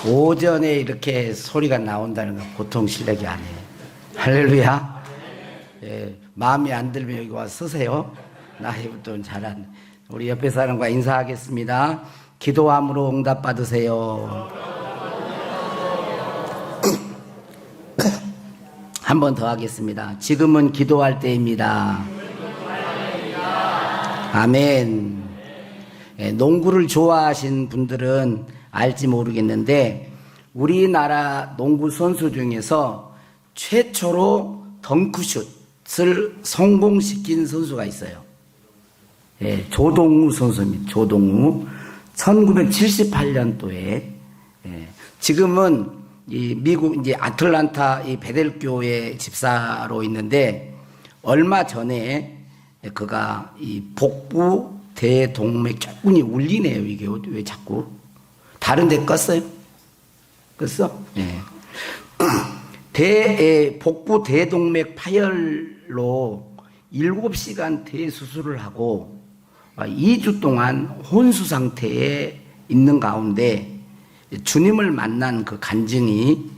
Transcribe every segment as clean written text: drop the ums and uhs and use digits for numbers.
오전에 이렇게 소리가 나온다는 건 보통 실력이 아니에요. 할렐루야. 예, 마음에 안 들면 여기 와서 서세요. 나이부터는 잘하네. 우리 옆에 사람과 인사하겠습니다. 기도함으로 응답 받으세요. 한 번 더 하겠습니다. 지금은 기도할 때입니다. 아멘. 예, 농구를 좋아하신 분들은 알지 모르겠는데 우리나라 농구 선수 중에서 최초로 덩크슛을 성공시킨 선수가 있어요. 예, 조동우 선수입니다. 조동우. 1978년도에 지금은 이 미국 이제 아틀란타 이 베델교회 집사로 있는데 얼마 전에 그가 이 복부 대동맥 조금이 울리네요. 이게 왜 자꾸 다른 데 껐어요? 껐어? 네. 복부 대동맥 파열로 7시간 대수술을 하고 2주 동안 혼수 상태에 있는 가운데 주님을 만난 그 간증이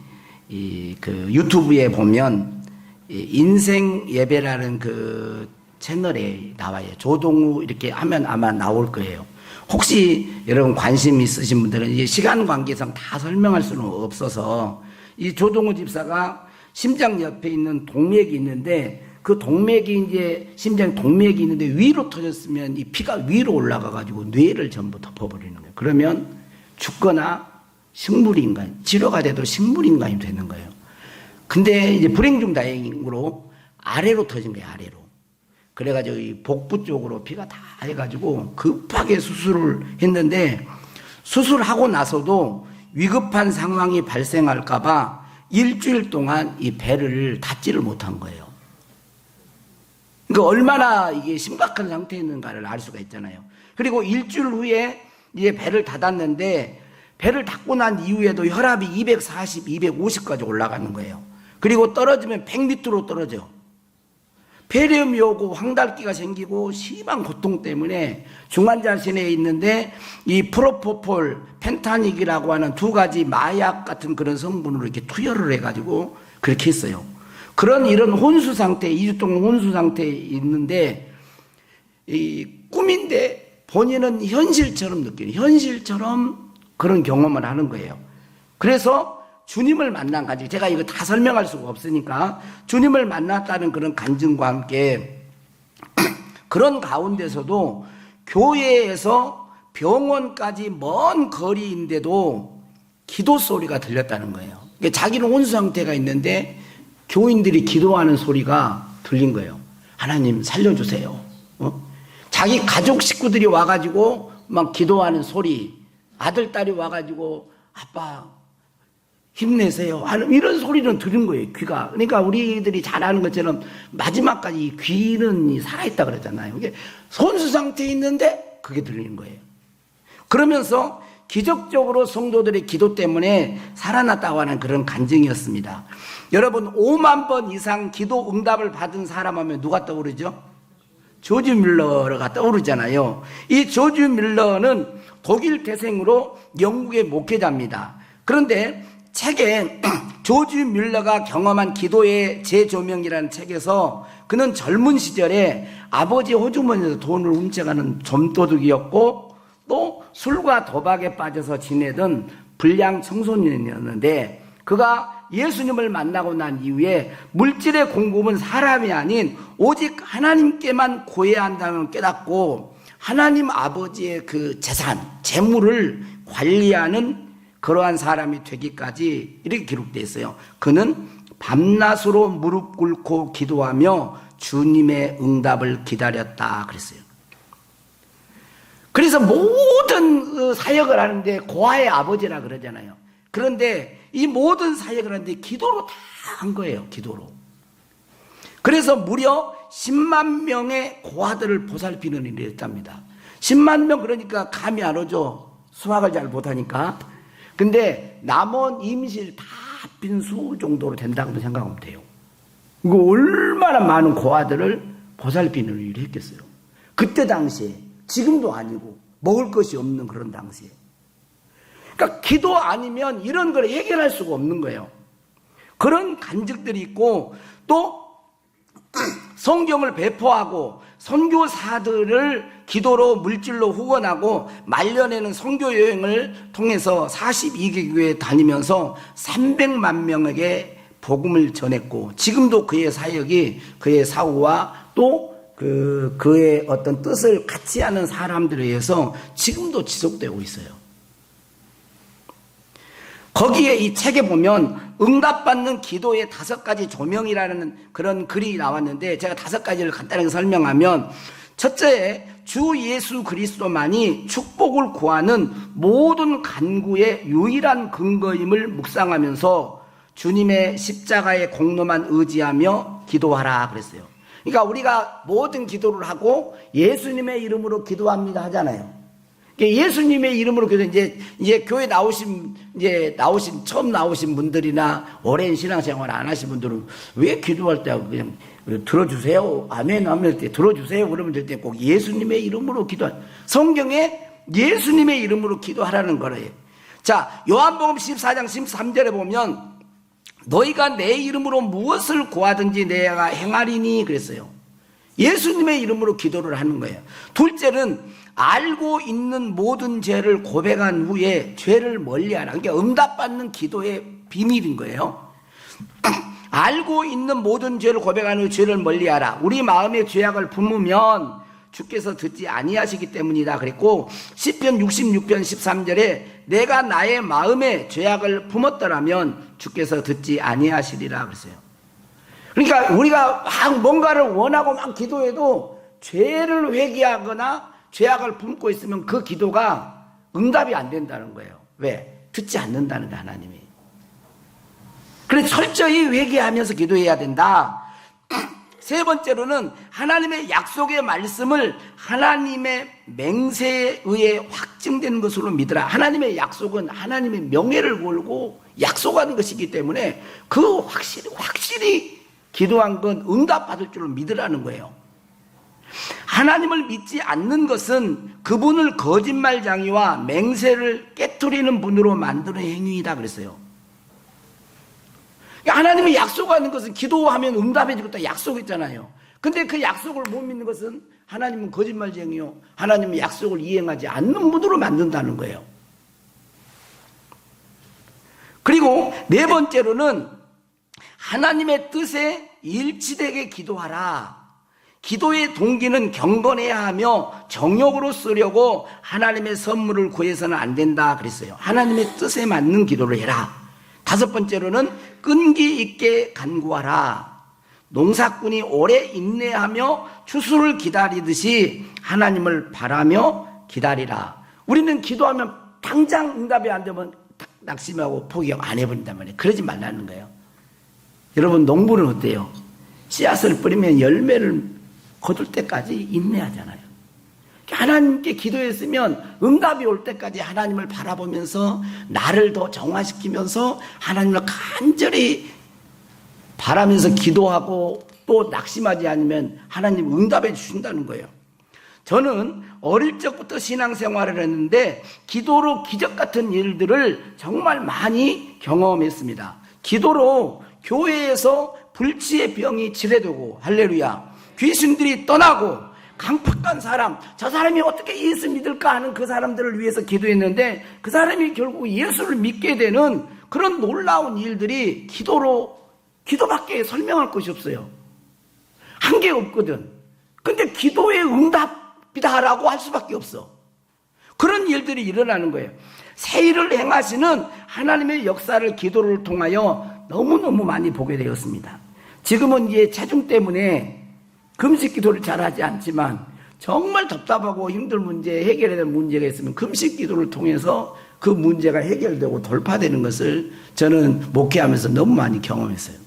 그 유튜브에 보면 인생 예배라는 그 채널에 나와요. 조동우 이렇게 하면 아마 나올 거예요. 혹시 여러분 관심 있으신 분들은 이제 시간 관계상 다 설명할 수는 없어서 이 조동우 집사가 심장 옆에 있는 동맥이 있는데 그 동맥이 이제 심장 동맥이 있는데 위로 터졌으면 이 피가 위로 올라가 가지고 뇌를 전부 덮어버리는 거예요. 그러면 죽거나 식물인간, 치료가 돼도 식물인간이 되는 거예요. 근데 이제 불행 중 다행으로 아래로 터진 거예요. 아래로. 그래가지고 이 복부 쪽으로 피가 다 해가지고 급하게 수술을 했는데 수술하고 나서도 위급한 상황이 발생할까봐 일주일 동안 이 배를 닫지를 못한 거예요. 그러니까 얼마나 이게 심각한 상태에 있는가를 알 수가 있잖아요. 그리고 일주일 후에 이제 배를 닫았는데 배를 닫고 난 이후에도 혈압이 240, 250까지 올라가는 거예요. 그리고 떨어지면 100m로 떨어져. 폐렴이 오고 황달기가 생기고 심한 고통 때문에 중환자실에 있는데 이 프로포폴, 펜타닉이라고 하는 두 가지 마약 같은 그런 성분으로 이렇게 투여를 해가지고 그렇게 했어요. 그런 이런 혼수 상태, 2주 동안 혼수 상태에 있는데 이 꿈인데 본인은 현실처럼 느끼는, 현실처럼 그런 경험을 하는 거예요. 그래서 주님을 만난 간증, 제가 이거 다 설명할 수가 없으니까 주님을 만났다는 그런 간증과 함께 그런 가운데서도 교회에서 병원까지 먼 거리인데도 기도 소리가 들렸다는 거예요. 그러니까 자기는 혼수 상태가 있는데 교인들이 기도하는 소리가 들린 거예요. 하나님 살려주세요. 자기 가족 식구들이 와가지고 막 기도하는 소리, 아들, 딸이 와가지고 아빠 힘내세요 이런 소리는 들은 거예요. 귀가. 그러니까 우리들이 잘 아는 것처럼 마지막까지 귀는 살아있다 그러잖아요. 이게 혼수 상태에 있는데 그게 들리는 거예요. 그러면서 기적적으로 성도들의 기도 때문에 살아났다고 하는 그런 간증이었습니다. 여러분 5만 번 이상 기도 응답을 받은 사람 하면 누가 떠오르죠? 조지 뮬러가 떠오르잖아요. 이 조지 뮬러는 독일 태생으로 영국의 목회자입니다. 그런데 책에 조지 뮬러가 경험한 기도의 재조명이라는 책에서 그는 젊은 시절에 아버지 호주머니에서 돈을 훔쳐가는 점도둑이었고 또 술과 도박에 빠져서 지내던 불량 청소년이었는데 그가 예수님을 만나고 난 이후에 물질의 공급은 사람이 아닌 오직 하나님께만 구해야 한다는 깨닫고 하나님 아버지의 그 재산, 재물을 관리하는 그러한 사람이 되기까지 이렇게 기록되어 있어요. 그는 밤낮으로 무릎 꿇고 기도하며 주님의 응답을 기다렸다 그랬어요. 그래서 모든 사역을 하는데 고아의 아버지라 그러잖아요. 그런데 이 모든 사역을 하는데 기도로 다 한 거예요. 기도로. 그래서 무려 10만 명의 고아들을 보살피는 일을 했답니다. 10만 명 그러니까 감이 안 오죠. 수학을 잘 못하니까. 근데 남원 임실 다 빈 수 정도로 된다고 생각하면 돼요. 이거 얼마나 많은 고아들을 보살피는 일을 했겠어요. 그때 당시에, 지금도 아니고 먹을 것이 없는 그런 당시에. 그러니까 기도 아니면 이런 걸 해결할 수가 없는 거예요. 그런 간증들이 있고, 또 성경을 배포하고 선교사들을 기도로 물질로 후원하고 말년에는 선교 여행을 통해서 42개 교회에 다니면서 300만 명에게 복음을 전했고, 지금도 그의 사역이 그의 사후와 또 그의 어떤 뜻을 같이 하는 사람들에 의해서 지금도 지속되고 있어요. 거기에 이 책에 보면 응답받는 기도의 5가지 조명이라는 그런 글이 나왔는데, 제가 5가지를 간단하게 설명하면, 첫째, 주 예수 그리스도만이 축복을 구하는 모든 간구의 유일한 근거임을 묵상하면서 주님의 십자가의 공로만 의지하며 기도하라 그랬어요. 그러니까 우리가 모든 기도를 하고 예수님의 이름으로 기도합니다 하잖아요. 예수님의 이름으로 기도, 이제 교회 처음 나오신 분들이나 오랜 신앙생활 안 하신 분들은 왜 기도할 때 그냥 들어주세요, 아멘 하면 때 들어주세요 그러면 될 때 꼭 예수님의 이름으로 성경에 예수님의 이름으로 기도하라는 거래요. 자, 요한복음 14장 13절에 보면 너희가 내 이름으로 무엇을 구하든지 내가 행하리니 그랬어요. 예수님의 이름으로 기도를 하는 거예요. 둘째는 알고 있는 모든 죄를 고백한 후에 죄를 멀리하라. 그러니까 응답받는 기도의 비밀인 거예요. 알고 있는 모든 죄를 고백한 후에 죄를 멀리하라. 우리 마음에 죄악을 품으면 주께서 듣지 아니하시기 때문이다 그랬고, 시편 66편 13절에 내가 나의 마음에 죄악을 품었더라면 주께서 듣지 아니하시리라 그랬어요. 그러니까 우리가 막 뭔가를 원하고 막 기도해도 죄를 회개하거나 죄악을 품고 있으면 그 기도가 응답이 안 된다는 거예요. 왜? 듣지 않는다는 거, 하나님이. 그래서 철저히 회개하면서 기도해야 된다. 세 번째로는 하나님의 약속의 말씀을 하나님의 맹세에 의해 확증된 것으로 믿으라. 하나님의 약속은 하나님의 명예를 걸고 약속하는 것이기 때문에 그 확실히 기도한 건 응답받을 줄로 믿으라는 거예요. 하나님을 믿지 않는 것은 그분을 거짓말장이와 맹세를 깨트리는 분으로 만드는 행위이다 그랬어요. 하나님이 약속하는 것은 기도하면 응답해 주겠다 약속했잖아요. 근데 그 약속을 못 믿는 것은 하나님은 거짓말쟁이요, 하나님의 약속을 이행하지 않는 분으로 만든다는 거예요. 그리고 네 번째로는 하나님의 뜻에 일치되게 기도하라. 기도의 동기는 경건해야 하며 정욕으로 쓰려고 하나님의 선물을 구해서는 안 된다 그랬어요. 하나님의 뜻에 맞는 기도를 해라. 5번째로는 끈기 있게 간구하라. 농사꾼이 오래 인내하며 추수를 기다리듯이 하나님을 바라며 기다리라. 우리는 기도하면 당장 응답이 안 되면 낙심하고 포기하고 안 해버린단 말이에요. 그러지 말라는 거예요. 여러분, 농부는 어때요? 씨앗을 뿌리면 열매를 거둘 때까지 인내하잖아요. 하나님께 기도했으면 응답이 올 때까지 하나님을 바라보면서 나를 더 정화시키면서 하나님을 간절히 바라면서 기도하고 또 낙심하지 않으면 하나님 응답해 주신다는 거예요. 저는 어릴 적부터 신앙생활을 했는데 기도로 기적 같은 일들을 정말 많이 경험했습니다. 기도로 교회에서 불치의 병이 치료되고, 할렐루야, 귀신들이 떠나고, 강팍한 사람, 저 사람이 어떻게 예수 믿을까 하는 그 사람들을 위해서 기도했는데 그 사람이 결국 예수를 믿게 되는 그런 놀라운 일들이 기도밖에 설명할 것이 없어요. 한 게 없거든. 근데 기도의 응답이다라고 할 수밖에 없어. 그런 일들이 일어나는 거예요. 새 일을 행하시는 하나님의 역사를 기도를 통하여 너무너무 많이 보게 되었습니다. 지금은 이제 체중 때문에 금식 기도를 잘하지 않지만 정말 답답하고 힘든 문제, 해결해야 될 문제가 있으면 금식 기도를 통해서 그 문제가 해결되고 돌파되는 것을 저는 목회하면서 너무 많이 경험했어요.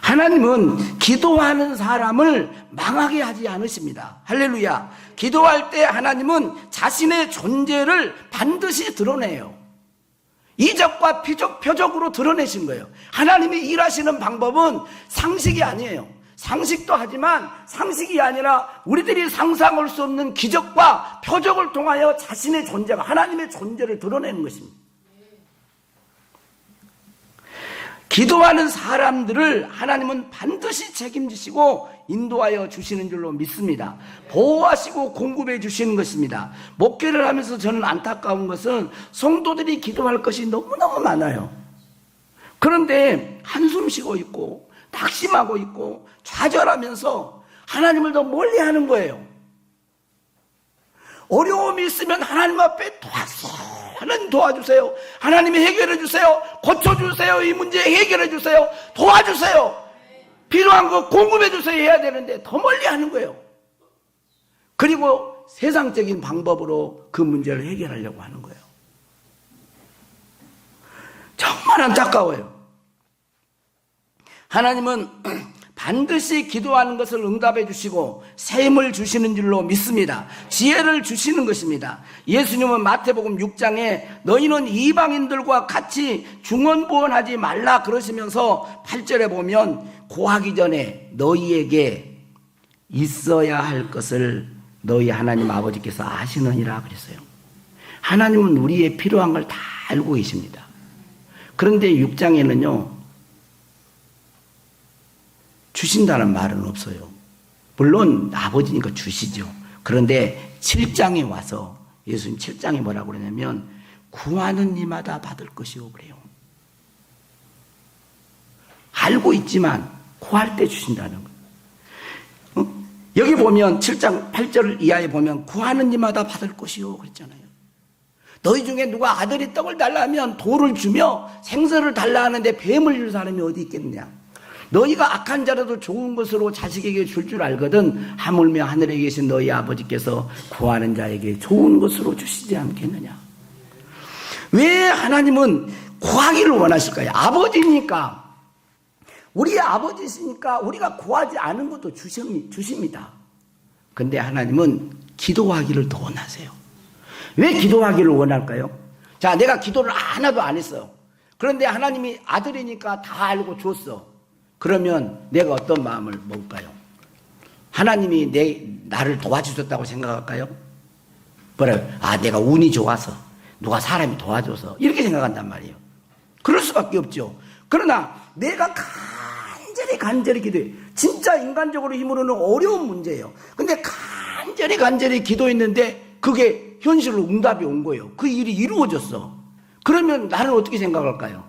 하나님은 기도하는 사람을 망하게 하지 않으십니다. 할렐루야. 기도할 때 하나님은 자신의 존재를 반드시 드러내요. 이적과 표적으로 드러내신 거예요. 하나님이 일하시는 방법은 상식이 아니에요. 상식도 하지만 상식이 아니라 우리들이 상상할 수 없는 기적과 표적을 통하여 자신의 존재가, 하나님의 존재를 드러내는 것입니다. 기도하는 사람들을 하나님은 반드시 책임지시고 인도하여 주시는 줄로 믿습니다. 보호하시고 공급해 주시는 것입니다. 목회를 하면서 저는 안타까운 것은 성도들이 기도할 것이 너무너무 많아요. 그런데 한숨 쉬고 있고 낙심하고 있고 좌절하면서 하나님을 더 멀리하는 거예요. 어려움이 있으면 하나님 앞에 하나님 도와주세요. 하나님이 해결해 주세요. 고쳐주세요. 이 문제 해결해 주세요. 도와주세요. 필요한 거 공급해 주세요 해야 되는데 더 멀리 하는 거예요. 그리고 세상적인 방법으로 그 문제를 해결하려고 하는 거예요. 정말 안타까워요. 하나님은 반드시 기도하는 것을 응답해 주시고 샘을 주시는 줄로 믿습니다. 지혜를 주시는 것입니다. 예수님은 마태복음 6장에 너희는 이방인들과 같이 중언부언하지 말라 그러시면서 8절에 보면 고하기 전에 너희에게 있어야 할 것을 너희 하나님 아버지께서 아시느니라 그랬어요. 하나님은 우리의 필요한 걸 다 알고 계십니다. 그런데 6장에는요 주신다는 말은 없어요. 물론 아버지니까 주시죠. 그런데 7장에 와서 예수님 7장에 뭐라고 그러냐면 구하는 이마다 받을 것이요 그래요. 알고 있지만 구할 때 주신다는 거예요. 여기 보면 7장 8절 이하에 보면 구하는 이마다 받을 것이요 그랬잖아요. 너희 중에 누가 아들이 떡을 달라 하면 돌을 주며 생선을 달라 하는데 뱀을 줄 사람이 어디 있겠느냐. 너희가 악한 자라도 좋은 것으로 자식에게 줄 줄 알거든 하물며 하늘에 계신 너희 아버지께서 구하는 자에게 좋은 것으로 주시지 않겠느냐. 왜 하나님은 구하기를 원하실까요? 아버지니까, 우리의 아버지시니까 우리가 구하지 않은 것도 주십니다. 근데 하나님은 기도하기를 더 원하세요. 왜 기도하기를 원할까요? 자, 내가 기도를 하나도 안 했어요. 그런데 하나님이 아들이니까 다 알고 줬어. 그러면 내가 어떤 마음을 먹을까요? 하나님이 나를 도와주셨다고 생각할까요? 뭐래요? 아, 내가 운이 좋아서, 누가 사람이 도와줘서, 이렇게 생각한단 말이에요. 그럴 수밖에 없죠. 그러나 내가 간절히 기도해. 진짜 인간적으로 힘으로는 어려운 문제예요. 근데 간절히 기도했는데 그게 현실로 응답이 온 거예요. 그 일이 이루어졌어. 그러면 나는 어떻게 생각할까요?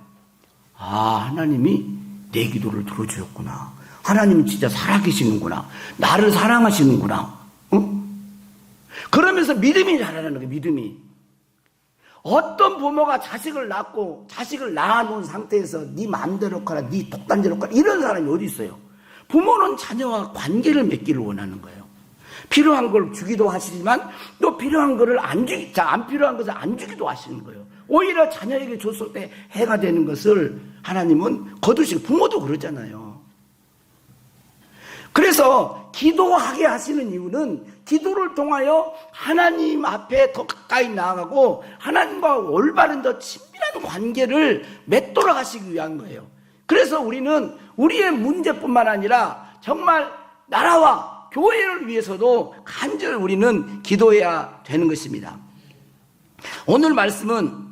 아, 하나님이 내 기도를 들어주셨구나. 하나님은 진짜 살아계시는구나. 나를 사랑하시는구나. 그러면서 믿음이 자라는 거예요. 믿음이. 어떤 부모가 자식을 낳고 자식을 낳아놓은 상태에서 네 마음대로 커라, 네 독단제로 커라, 이런 사람이 어디 있어요? 부모는 자녀와 관계를 맺기를 원하는 거예요. 필요한 걸 주기도 하시지만 또 필요한 거를 안 필요한 것을 안 주기도 하시는 거예요. 오히려 자녀에게 줬을 때 해가 되는 것을 하나님은 거두시고, 부모도 그러잖아요. 그래서 기도하게 하시는 이유는 기도를 통하여 하나님 앞에 더 가까이 나아가고 하나님과 올바른 더 친밀한 관계를 맺도록 하시기 위한 거예요. 그래서 우리는 우리의 문제뿐만 아니라 정말 나라와 교회를 위해서도 간절히 우리는 기도해야 되는 것입니다. 오늘 말씀은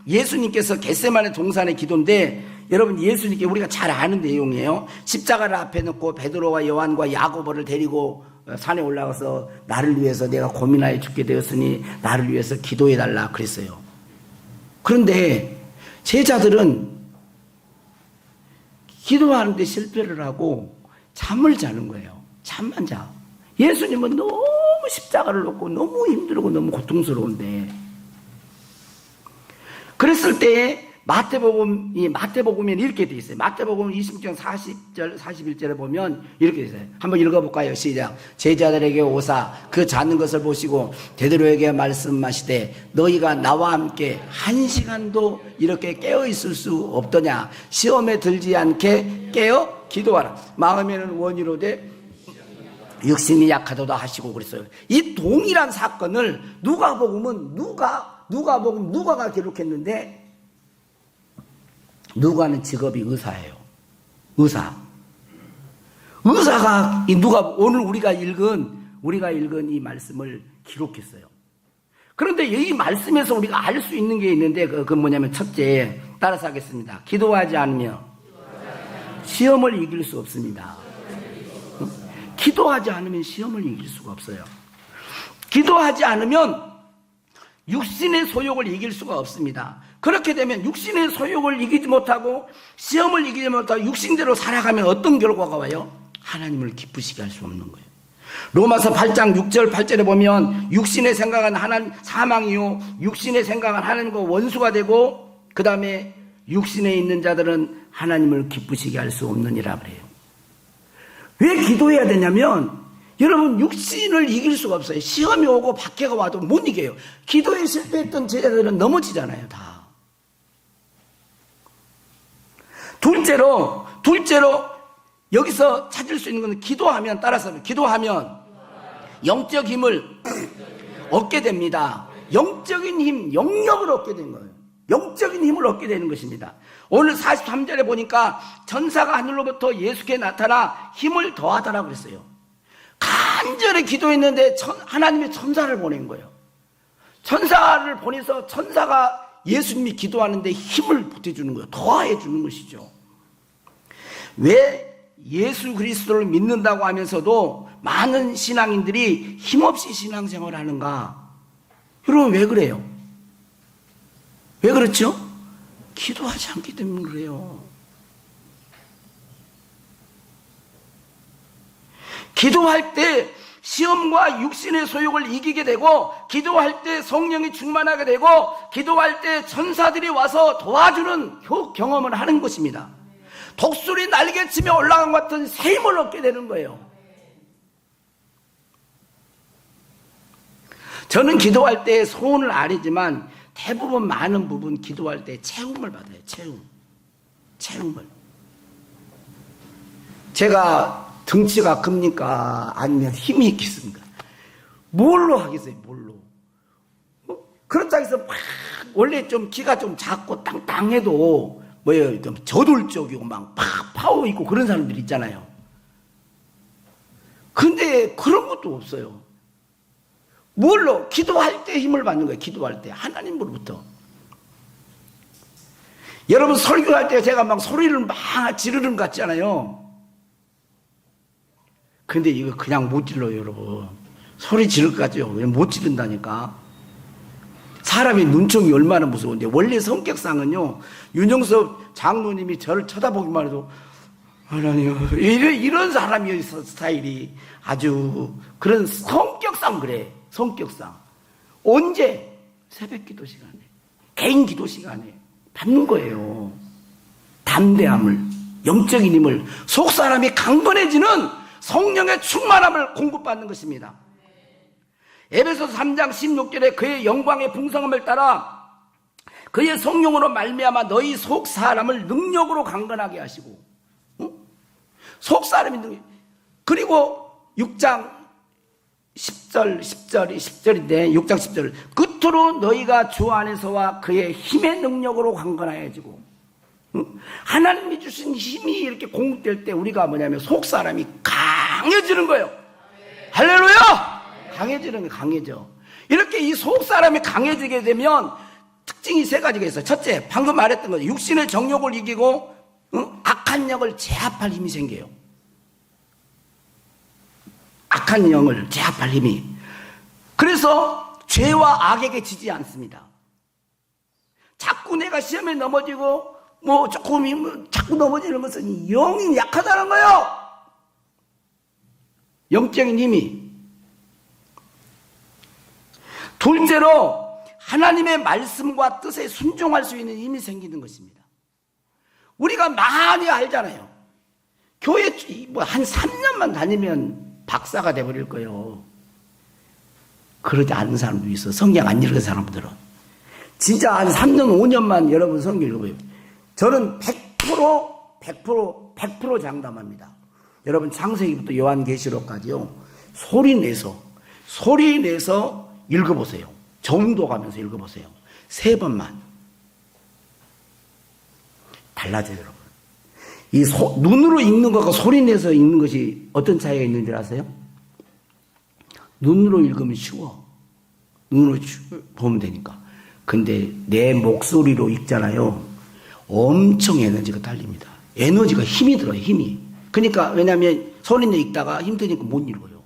예수님께서 겟세마네 동산의 기도인데, 여러분 예수님께 우리가 잘 아는 내용이에요. 십자가를 앞에 놓고 베드로와 요한과 야고보를 데리고 산에 올라가서 나를 위해서 내가 고민하여 죽게 되었으니 나를 위해서 기도해달라 그랬어요. 그런데 제자들은 기도하는데 실패를 하고 잠을 자는 거예요. 잠만 자. 예수님은 너무 십자가를 놓고 너무 힘들고 너무 고통스러운데, 그랬을 때에 마태복음에 이렇게 돼 있어요. 마태복음 26장 40절, 41절에 보면 이렇게 돼 있어요. 한번 읽어볼까요? 시작. 제자들에게 오사 그 자는 것을 보시고 베드로에게 말씀하시되 너희가 나와 함께 1시간도 이렇게 깨어 있을 수 없더냐. 시험에 들지 않게 깨어 기도하라. 마음에는 원이로되 육신이 약하도다 하시고 그랬어요. 이 동일한 사건을 누가복음은 누가가 기록했는데, 누가는 직업이 의사예요. 의사가 오늘 우리가 읽은 이 말씀을 기록했어요. 그런데 이 말씀에서 우리가 알 수 있는 게 있는데 그건 뭐냐면 첫째, 따라서 하겠습니다. 기도하지 않으면 시험을 이길 수 없습니다. 기도하지 않으면 시험을 이길 수가 없어요. 기도하지 않으면 육신의 소욕을 이길 수가 없습니다. 그렇게 되면 육신의 소욕을 이기지 못하고 시험을 이기지 못하고 육신대로 살아가면 어떤 결과가 와요? 하나님을 기쁘시게 할 수 없는 거예요. 로마서 8장 6절 8절에 보면 육신의 생각은 사망이요 육신의 생각은 하나님과 원수가 되고 그 다음에 육신에 있는 자들은 하나님을 기쁘시게 할 수 없느니라 그래요. 왜 기도해야 되냐면 여러분 육신을 이길 수가 없어요. 시험이 오고 박해가 와도 못 이겨요. 기도에 실패했던 제자들은 넘어지잖아요. 다. 둘째로 여기서 찾을 수 있는 건 기도하면 따라서 기도하면 영적 힘을 얻게 됩니다. 영적인 힘, 영역을 얻게 되는 거예요. 영적인 힘을 얻게 되는 것입니다. 오늘 43절에 보니까 전사가 하늘로부터 예수께 나타나 힘을 더하더라 그랬어요. 간절히 기도했는데 하나님의 천사를 보낸 거예요. 천사를 보내서 천사가 예수님이 기도하는데 힘을 보태주는 거예요. 더해 주는 것이죠. 왜 예수 그리스도를 믿는다고 하면서도 많은 신앙인들이 힘없이 신앙생활을 하는가? 여러분 왜 그래요? 왜 그렇죠? 기도하지 않기 때문에 그래요. 기도할 때 시험과 육신의 소욕을 이기게 되고 기도할 때 성령이 충만하게 되고 기도할 때 천사들이 와서 도와주는 경험을 하는 것입니다. 독수리 날개치며 올라간 것 같은 새 힘을 얻게 되는 거예요. 저는 기도할 때 소원을 아니지만 대부분 많은 부분 기도할 때 체험을 받아요. 체험을. 제가 등치가 큽니까? 아니면 힘이 있겠습니까? 뭘로 하겠어요? 뭘로? 그렇다고 해서 막 원래 좀 키가 좀 작고 땅땅해도 뭐예요? 좀 저돌적이고 막 파워 있고 그런 사람들 있잖아요. 근데 그런 것도 없어요. 뭘로? 기도할 때 힘을 받는 거예요. 기도할 때 하나님으로부터. 여러분 설교할 때 제가 막 소리를 막 지르는 것 같잖아요. 근데 이거 그냥 못 질러요, 여러분. 소리 지를 것 같죠? 왜 못 지른다니까. 사람의 눈총이 얼마나 무서운데. 원래 성격상은요, 윤영섭 장로님이 저를 쳐다보기만 해도 하나님, 이런 사람이에요. 스타일이. 아주 그런 성격상 그래. 성격상. 언제? 새벽 기도 시간에, 개인 기도 시간에 받는 거예요. 담대함을, 영적인 힘을, 속 사람이 강건해지는 성령의 충만함을 공급받는 것입니다. 에베소서 3장 16절에 그의 영광의 풍성함을 따라 그의 성령으로 말미암아 너희 속 사람을 능력으로 강건하게 하시고, 속 사람이 그리고 6장 10절인데 6장 10절 끝으로 너희가 주 안에서와 그의 힘의 능력으로 강건하여지고, 하나님이 주신 힘이 이렇게 공급될 때 우리가 뭐냐면 속 사람이 강해지는 거예요. 할렐루야! 강해지는 거예요. 강해져. 이렇게 이 속 사람이 강해지게 되면 특징이 세 가지가 있어요. 첫째, 방금 말했던 거죠. 육신의 정욕을 이기고 악한 영을 제압할 힘이 생겨요. 악한 영을 제압할 힘이. 그래서 죄와 악에게 지지 않습니다. 자꾸 내가 시험에 넘어지고 자꾸 넘어지는 것은 영이 약하다는 거예요. 영적인 힘이. 둘째로 하나님의 말씀과 뜻에 순종할 수 있는 힘이 생기는 것입니다. 우리가 많이 알잖아요. 교회 한 3년만 다니면 박사가 돼버릴 거예요. 그러지 않은 사람도 있어. 성경 안 읽은 사람들은. 진짜 한 3년, 5년만 여러분 성경 읽어봐요. 저는 100% 장담합니다. 여러분 창세기부터 요한계시록까지요. 소리 내서 읽어보세요. 정독하면서 읽어보세요. 3번만. 달라져요, 여러분. 눈으로 읽는 것과 소리 내서 읽는 것이 어떤 차이가 있는 줄 아세요? 눈으로 읽으면 쉬워. 눈으로 보면 되니까. 근데 내 목소리로 읽잖아요. 엄청 에너지가 달립니다. 에너지가 힘이 들어요, 힘이. 그러니까, 왜냐면 소리 내 읽다가 힘드니까 못 읽어요.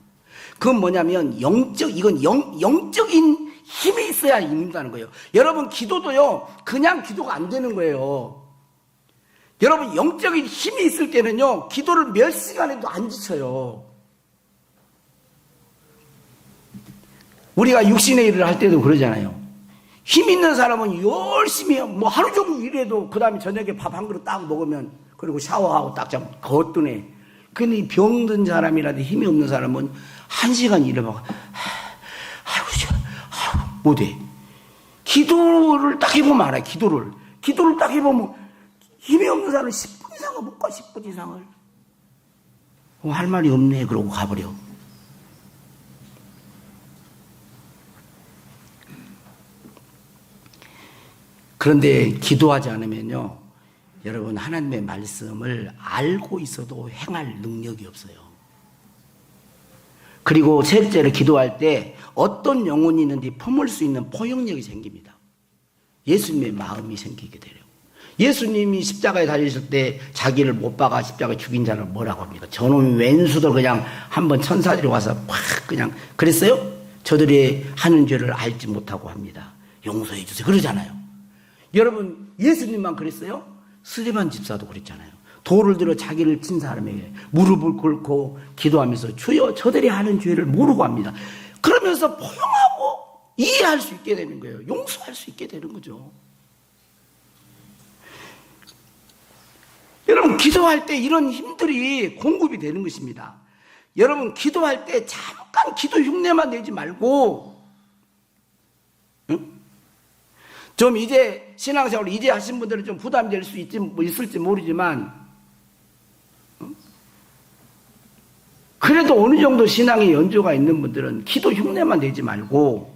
그건 뭐냐면, 이건 영적인 힘이 있어야 읽는다는 거예요. 여러분, 기도도요, 그냥 기도가 안 되는 거예요. 여러분, 영적인 힘이 있을 때는요, 기도를 몇 시간 해도 안 지쳐요. 우리가 육신의 일을 할 때도 그러잖아요. 힘 있는 사람은 열심히 뭐 하루 종일 일해도 그 다음에 저녁에 밥 한 그릇 딱 먹으면 그리고 샤워하고 딱 자면 거뜬해. 근데 병든 사람이라도 힘이 없는 사람은 1시간 일해봐. 못해. 기도를 딱 해보면 알아요. 기도를 딱 해보면 힘이 없는 사람은 10분 이상을 못 가. 10분 이상을. 할 말이 없네. 그러고 가버려. 그런데 기도하지 않으면요, 여러분 하나님의 말씀을 알고 있어도 행할 능력이 없어요. 그리고 셋째로 기도할 때 어떤 영혼이 있는지 품을 수 있는 포용력이 생깁니다. 예수님의 마음이 생기게 돼요. 예수님이 십자가에 달리실 때 자기를 못 박아 십자가에 죽인 자를 뭐라고 합니까? 저놈 왼수들 그냥 한번 천사들이 와서 팍 그냥 그랬어요? 저들이 하는 죄를 알지 못하고 합니다. 용서해 주세요. 그러잖아요. 여러분, 예수님만 그랬어요? 스데반 집사도 그랬잖아요. 돌을 들어 자기를 친 사람에게 무릎을 꿇고 기도하면서 주여 저들이 하는 죄를 모르고 합니다. 그러면서 포용하고 이해할 수 있게 되는 거예요. 용서할 수 있게 되는 거죠. 여러분, 기도할 때 이런 힘들이 공급이 되는 것입니다. 여러분, 기도할 때 잠깐 기도 흉내만 내지 말고, 좀 이제 신앙생활 이제 하신 분들은 좀 부담이 될 수 있을지 모르지만, 그래도 어느 정도 신앙의 연조가 있는 분들은 기도 흉내만 내지 말고,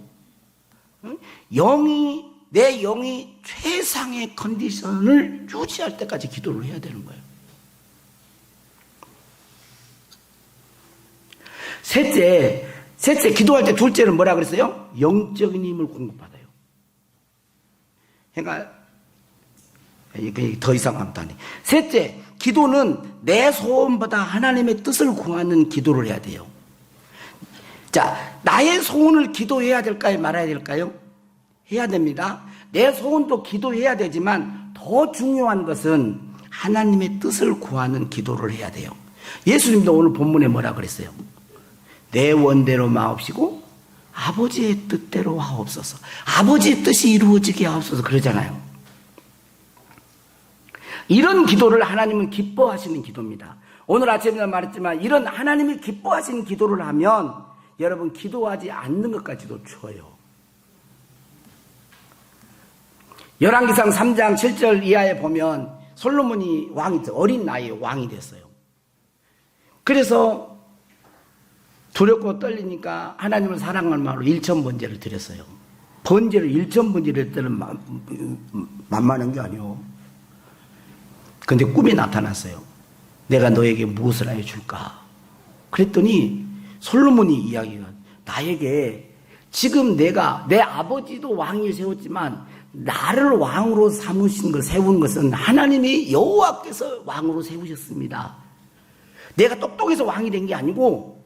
내 영이 최상의 컨디션을 유지할 때까지 기도를 해야 되는 거예요. 셋째 기도할 때 둘째는 뭐라 그랬어요? 영적인 힘을 공급받아요. 그러니까 더 이상 감탄해. 셋째, 기도는 내 소원보다 하나님의 뜻을 구하는 기도를 해야 돼요. 자, 나의 소원을 기도해야 될까요? 말아야 될까요? 해야 됩니다. 내 소원도 기도해야 되지만 더 중요한 것은 하나님의 뜻을 구하는 기도를 해야 돼요. 예수님도 오늘 본문에 뭐라 그랬어요? 내 원대로 마옵시고 아버지의 뜻대로 하옵소서. 아버지의 뜻이 이루어지게 하옵소서 그러잖아요. 이런 기도를 하나님은 기뻐하시는 기도입니다. 오늘 아침에 말했지만 이런 하나님이 기뻐하시는 기도를 하면 여러분 기도하지 않는 것까지도 줘요. 열왕기상 3장 7절 이하에 보면 솔로몬이 어린 나이에 왕이 됐어요. 그래서 두렵고 떨리니까 하나님을 사랑하는 마음으로 1,000번제를 드렸어요. 번제를 1,000번제를 했다는 만만한 게 아니요. 근데 꿈이 나타났어요. 내가 너에게 무엇을 하여 줄까? 그랬더니 솔로몬이 이야기가 나에게 지금 내 아버지도 왕을 세웠지만 나를 왕으로 세운 것은 하나님이 여호와께서 왕으로 세우셨습니다. 내가 똑똑해서 왕이 된 게 아니고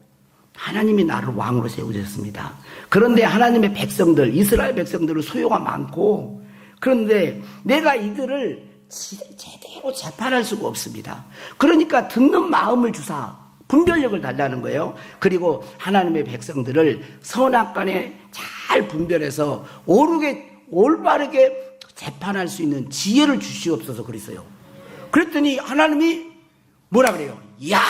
하나님이 나를 왕으로 세우셨습니다. 그런데 하나님의 백성들, 이스라엘 백성들은 수요가 많고 그런데 내가 이들을 제대로 재판할 수가 없습니다. 그러니까 듣는 마음을 주사 분별력을 달라는 거예요. 그리고 하나님의 백성들을 선악간에 잘 분별해서 올바르게 재판할 수 있는 지혜를 주시옵소서 그랬어요. 그랬더니 하나님이 뭐라 그래요? 이야,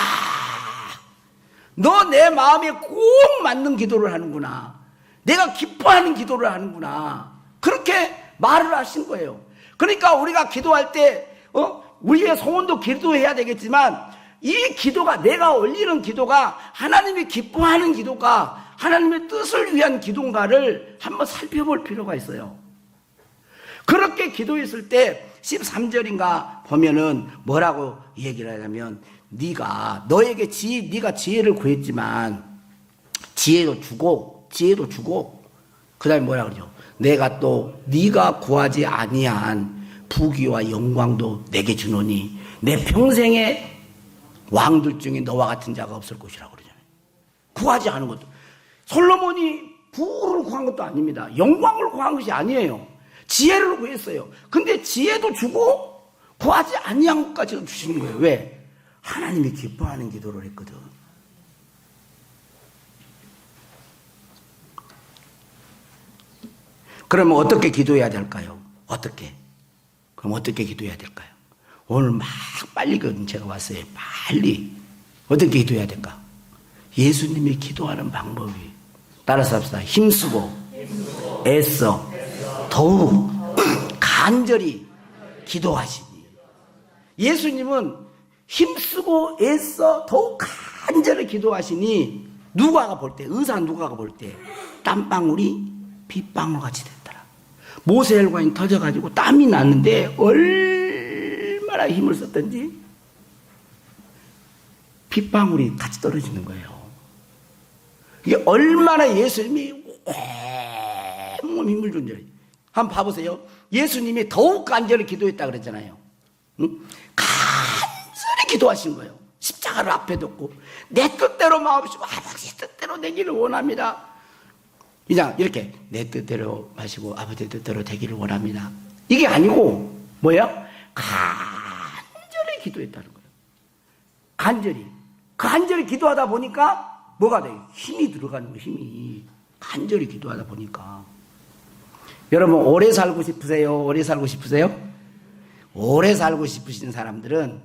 너 내 마음에 꼭 맞는 기도를 하는구나. 내가 기뻐하는 기도를 하는구나. 그렇게 말을 하신 거예요. 그러니까 우리가 기도할 때 우리의 소원도 기도해야 되겠지만 이 기도가 내가 올리는 기도가 하나님이 기뻐하는 기도가 하나님의 뜻을 위한 기도인가를 한번 살펴볼 필요가 있어요. 그렇게 기도했을 때 13절인가 보면은 뭐라고 얘기를 하냐면, 너에게 네가 지혜를 구했지만 지혜도 주고 그 다음에 뭐라 그러죠? 내가 또 네가 구하지 아니한 부귀와 영광도 내게 주노니 내 평생에 왕들 중에 너와 같은 자가 없을 것이라고 그러잖아요. 구하지 않은 것도. 솔로몬이 부를 구한 것도 아닙니다. 영광을 구한 것이 아니에요. 지혜를 구했어요. 근데 지혜도 주고 구하지 아니한 것까지 주시는 거예요. 왜? 하나님이 기뻐하는 기도를 했거든. 그러면 어떻게 기도해야 될까요? 그럼 어떻게 기도해야 될까요? 오늘 막 빨리 제가 왔어요. 빨리. 어떻게 기도해야 될까? 예수님이 기도하는 방법이. 따라서 합시다. 힘쓰고, 애써, 더욱 간절히 기도하시니. 예수님은 힘쓰고 애써 더욱 간절히 기도하시니 누가가 볼 때, 누가가 볼 때 땀방울이 빗방울 같이 됐더라. 모세혈관이 터져가지고 땀이 났는데 얼마나 힘을 썼던지 빗방울이 같이 떨어지는 거예요. 이게 얼마나 예수님이 온몸 힘을 준 줄. 한번 봐보세요. 예수님이 더욱 간절히 기도했다 그랬잖아요. 응? 간절히 기도하신 거예요. 십자가를 앞에 뒀고 내 뜻대로 마옵시고 아버지 뜻대로 되기를 원합니다. 이렇게 내 뜻대로 마시고 아버지 뜻대로 되기를 원합니다. 이게 아니고 뭐예요? 간절히 기도했다는 거예요. 간절히 기도하다 보니까 뭐가 돼요? 힘이 들어가는 거예요. 힘이. 간절히 기도하다 보니까. 여러분 오래 살고 싶으세요? 오래 살고 싶으신 사람들은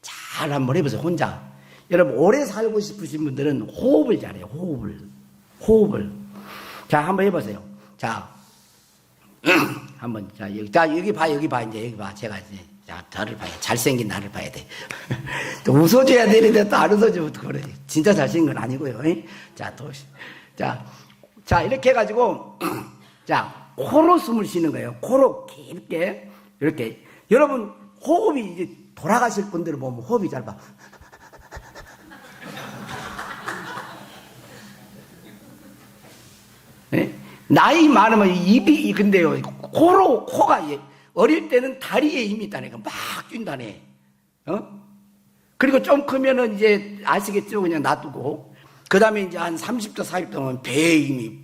잘 한번 해보세요. 혼자. 여러분 오래 살고 싶으신 분들은 호흡을 잘해요. 호흡을. 자, 한번 해보세요. 자, 한번, 여기 봐. 제가 이제, 나를 봐야, 잘생긴 나를 봐야 돼. 또 웃어줘야 되는데 또 안 웃어주면 그래. 진짜 잘생긴 건 아니고요. 자, 이렇게 해가지고, 자, 코로 숨을 쉬는 거예요. 코로 깊게, 이렇게. 여러분, 호흡이 이제 돌아가실 분들을 보면 호흡이 짧아. 네? 나이 많으면 입이, 근데요, 코가, 어릴 때는 다리에 힘이 있다니까, 막 뛴다네. 그리고 좀 크면은 이제, 아시겠죠? 그냥 놔두고. 그 다음에 이제 한 30도, 40도면 배에 힘이,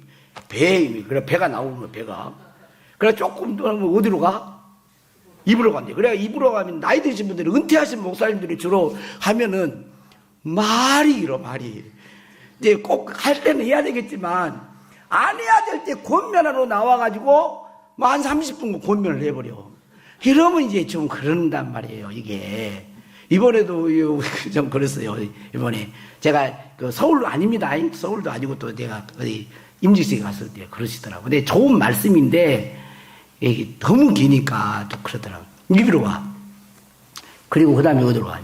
그래, 배가 나오는 거야, 배가. 그래, 조금 더 어디로 가? 입으로 간대. 그래, 입으로 가면 나이 드신 분들이, 은퇴하신 목사님들이 주로 하면은, 말이. 이제 꼭 할 때는 해야 되겠지만, 안 해야 될 때 권면하러 나와가지고 뭐 한 30분 권면을 해버려. 이러면 이제 좀 그런단 말이에요. 이게 이번에도 좀 그랬어요. 이번에 제가 서울도 아닙니다. 서울도 아니고 또 내가 어디 임직식에 갔을 때 그러시더라고. 근데 좋은 말씀인데 이게 너무 기니까 또 그러더라고. 여기로 와. 그리고 그 다음에 어디로 와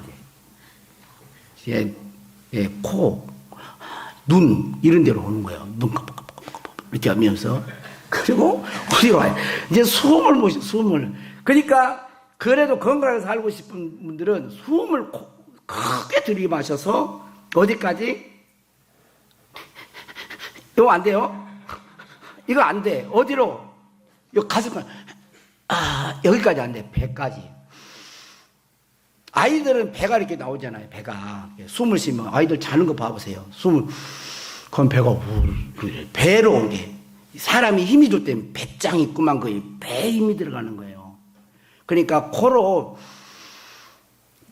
이제 코, 눈 이런 데로 오는 거예요. 눈 깜빡. 이렇게 하면서 그리고 어디로 와요? 이제 숨을 그러니까 그래도 건강하게 살고 싶은 분들은 숨을 크게 들이마셔서 어디까지? 이거 안 돼요? 이거 안 돼. 어디로? 요 가슴 여기까지 안 돼. 배까지. 아이들은 배가 이렇게 나오잖아요. 배가 숨을 쉬면 아이들 자는 거 봐보세요. 그럼 배가 배로 온 게 사람이 힘이 줄 때는 배짱 있구만 거의 배에 힘이 들어가는 거예요. 그러니까 코로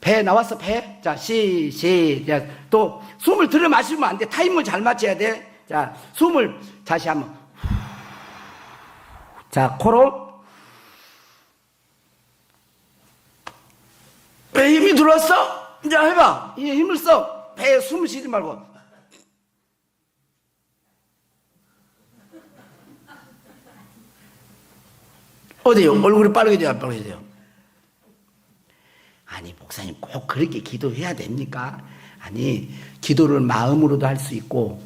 배 나왔어 배. 자 시작. 또 숨을 들여 마시면 안 돼. 타임을 잘 맞춰야 돼. 자 숨을 다시 한번. 자 코로 배에 힘이 들어왔어. 이제 해봐. 이 힘을 써. 배에 숨을 쉬지 말고. 어디요? 얼굴이 빨개져요? 안 빨개져요? 아니 목사님 꼭 그렇게 기도해야 됩니까? 아니 기도를 마음으로도 할 수 있고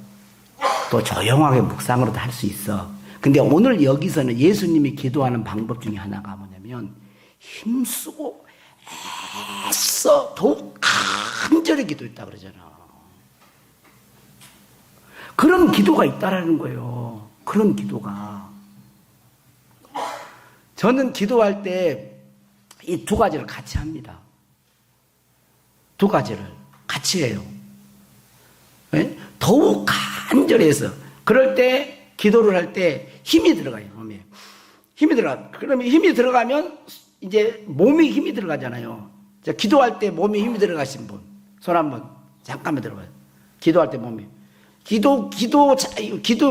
또 조용하게 묵상으로도 할 수 있어. 근데 오늘 여기서는 예수님이 기도하는 방법 중에 하나가 뭐냐면 힘쓰고 애써 더욱 간절히 기도했다 그러잖아. 그런 기도가 있다라는 거예요. 그런 기도가. 저는 기도할 때 이 두 가지를 같이 합니다. 두 가지를 같이 해요. 네? 더욱 간절히 해서. 그럴 때 기도를 할 때 힘이 들어가요. 몸에. 힘이 들어가. 그러면 힘이 들어가면 이제 몸에 힘이 들어가잖아요. 자, 기도할 때 몸에 힘이 들어가신 분. 손 한번 잠깐만 들어봐요. 기도할 때 몸에.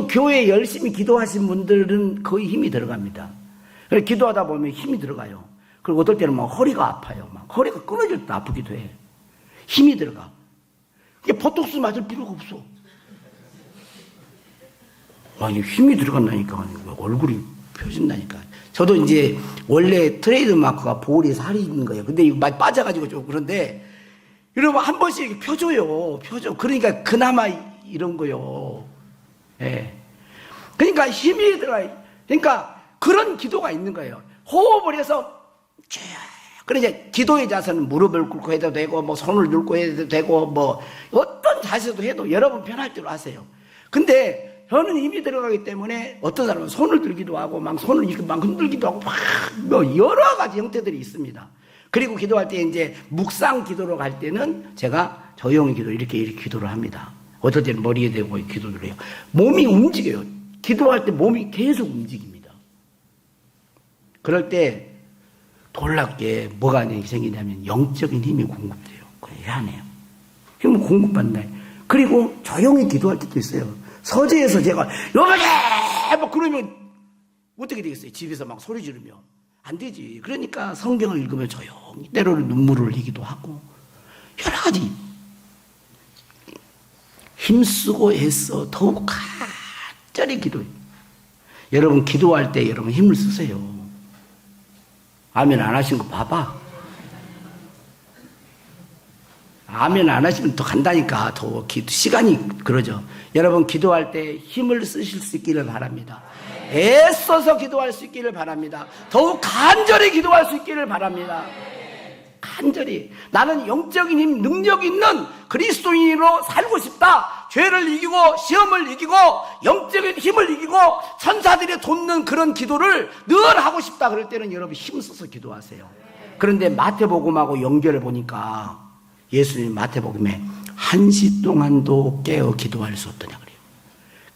교회 열심히 기도하신 분들은 거의 힘이 들어갑니다. 그래서 기도하다 보면 힘이 들어가요. 그리고 어떨 때는 막 허리가 아파요. 막 허리가 끊어질 때 아프기도 해. 힘이 들어가. 이게 보톡스 맞을 필요가 없어. 아니, 힘이 들어간다니까. 얼굴이 펴진다니까. 저도 이제 원래 트레이드 마크가 볼이 살이 있는 거예요. 근데 이거 많이 빠져가지고 좀 그런데 여러분 한 번씩 이렇게 펴줘요. 펴줘. 그러니까 그나마 이런 거요. 예. 그러니까 힘이 들어가요. 그러니까 그런 기도가 있는 거예요. 호흡을 해서 쭉. 그러니까 기도의 자세는 무릎을 꿇고 해도 되고, 뭐 손을 들고 해도 되고, 뭐 어떤 자세도 해도 여러분 편할 대로 하세요. 근데 저는 힘이 들어가기 때문에 어떤 사람은 손을 들기도 하고, 막 손을 이렇게 막 흔들기도 하고, 막 뭐 여러 가지 형태들이 있습니다. 그리고 기도할 때 이제 묵상 기도로 갈 때는 제가 조용히 이렇게 기도를 합니다. 어떨 때는 머리에 대고 기도를 해요. 몸이 움직여요. 기도할 때 몸이 계속 움직입니다. 그럴 때 놀랍게 뭐가 생기냐면 영적인 힘이 공급돼요. 그래, 희한해요. 힘을 공급받는다. 그리고 조용히 기도할 때도 있어요. 서재에서 제가 여보게 막 그러면 어떻게 되겠어요? 집에서 막 소리 지르면 안 되지. 그러니까 성경을 읽으면 조용히 때로는 눈물을 흘리기도 하고 여러 가지 힘쓰고 애써 더욱 간절히 기도해요. 여러분 기도할 때 여러분 힘을 쓰세요. 아멘 안 하신 거 봐봐. 아멘 안 하시면 더 간다니까. 더 시간이 그러죠. 여러분 기도할 때 힘을 쓰실 수 있기를 바랍니다. 애써서 기도할 수 있기를 바랍니다. 더욱 간절히 기도할 수 있기를 바랍니다. 간절히. 나는 영적인 힘, 능력 있는 그리스도인으로 살고 싶다. 죄를 이기고 시험을 이기고 영적인 힘을 이기고 천사들이 돕는 그런 기도를 늘 하고 싶다. 그럴 때는 여러분 힘써서 기도하세요. 그런데 마태복음하고 연결해 보니까 예수님 마태복음에 1시 동안도 깨어 기도할 수 없더냐 그래요.